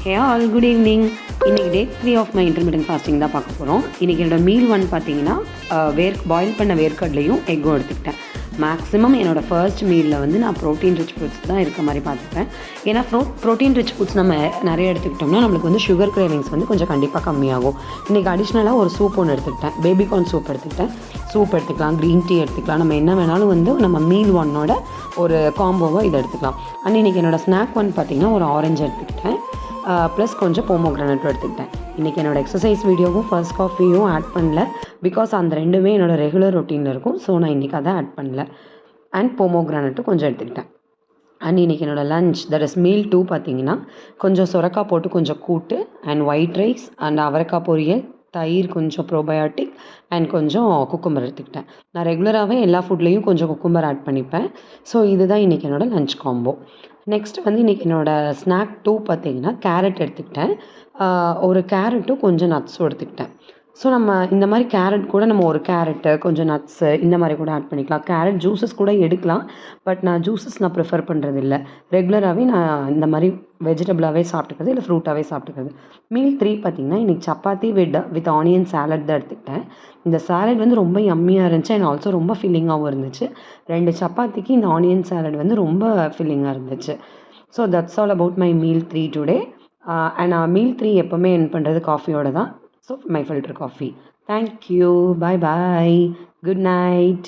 Hey all good evening. இன்றைக்கி டே 3 of my intermittent fasting தான் பார்க்க போகிறோம். இன்றைக்கி என்னோடய மீல் ஒன் பார்த்தீங்கன்னா பாயில் பண்ண வேர்க்கடலையும் எக்கும் எடுத்துக்கிட்டேன். மேக்ஸிமம் என்னோடய ஃபர்ஸ்ட் மீலில் வந்து நான் ப்ரோட்டீன் ரிச் ஃபுட்ஸ் தான் இருக்க மாதிரி பார்த்துப்பேன். ஏன்னா ப்ரோட்டீன் ரிச் ஃபுட்ஸ் நம்ம நிறைய எடுத்துக்கிட்டோம்னா நம்மளுக்கு வந்து சுகர் கிரேவிங்ஸ் வந்து கொஞ்சம் கண்டிப்பாக கம்மியாகும். இன்றைக்கி அடிஷ்னலாக ஒரு சூப் ஒன்று எடுத்துக்கிட்டேன். பேபிகார்ன் சூப் எடுத்துக்கிட்டேன். சூப் எடுத்துக்கலாம், க்ரீன் டீ எடுத்துக்கலாம். நம்ம என்ன வேணாலும் வந்து நம்ம மீல் ஒன்னோட ஒரு காம்போவாக இதை எடுத்துக்கலாம். அண்ட் இன்றைக்கி என்னோடய ஸ்நாக் ஒன் பார்த்திங்கன்னா ஒரு ஆரஞ்சு எடுத்துக்கிட்டேன். ப்ளஸ் கொஞ்சம் போமோகிரானட்டும் எடுத்துக்கிட்டேன். இன்றைக்கி என்னோடய எக்ஸசைஸ் வீடியோவும் ஃபர்ஸ்ட் காஃபியும் ஆட் பண்ணல. பிகாஸ் அந்த ரெண்டுமே என்னோடய ரெகுலர் ரொட்டீனில் இருக்கும். ஸோ நான் இன்றைக்கி அதை ஆட் பண்ணல. அண்ட் போமோகிரானட்டும் கொஞ்சம் எடுத்துக்கிட்டேன். அண்ட் இன்றைக்கி என்னோடய லஞ்ச் தட் இஸ் மீல் 2 பார்த்திங்கன்னா கொஞ்சம் சுரக்காய் போட்டு கொஞ்சம் கூட்டு அண்ட் ஒயிட் ரைஸ் அண்ட் அவரைக்காய் பொரியல், தயிர், கொஞ்சம் ப்ரோபயோட்டிக் அண்ட் கொஞ்சம் குக்கும்பர் எடுத்துக்கிட்டேன். நான் ரெகுலராகவே எல்லா ஃபுட்லேயும் கொஞ்சம் குக்கும்பர் ஆட் பண்ணிப்பேன். ஸோ இதுதான் இன்றைக்கி என்னோடய லஞ்ச் காம்போ. நெக்ஸ்ட் வந்து இன்றைக்கி என்னோடய ஸ்நாக் 2 பார்த்திங்கன்னா கேரட் எடுத்துக்கிட்டேன். ஒரு கேரட்டும் கொஞ்சம் நட்ஸும் எடுத்துக்கிட்டேன். ஸோ நம்ம இந்த மாதிரி கேரட் கூட நம்ம ஒரு கேரட்டு கொஞ்சம் நட்ஸு இந்த மாதிரி கூட ஆட் பண்ணிக்கலாம். கேரட் ஜூஸஸ் கூட எடுக்கலாம். பட் நான் ஜூஸஸ் ப்ரிஃபர் பண்ணுறது இல்லை. ரெகுலராகவே நான் இந்த மாதிரி வெஜிடபிளாகவே சாப்பிட்டுக்கிறது இல்லை ஃப்ரூட்டாகவே சாப்பிட்டுக்கிறது. மீல் 3 பார்த்திங்கன்னா இன்றைக்கி சப்பாத்தி வித் ஆனியன் சாலட் தான் எடுத்துக்கிட்டேன். இந்த சாலட் வந்து ரொம்ப யம்மியாக இருந்துச்சு அண்ட் ஆல்சோ ரொம்ப ஃபில்லிங்காகவும் இருந்துச்சு. 2 சப்பாத்திக்கு இந்த ஆனியன் சாலட் வந்து ரொம்ப ஃபில்லிங்காக இருந்துச்சு. So that's all about my meal 3 today. And நான் மீல் 3 எப்போவுமே என் பண்ணுறது காஃபியோட தான். So my filter coffee. Thank you. Bye bye. Good night.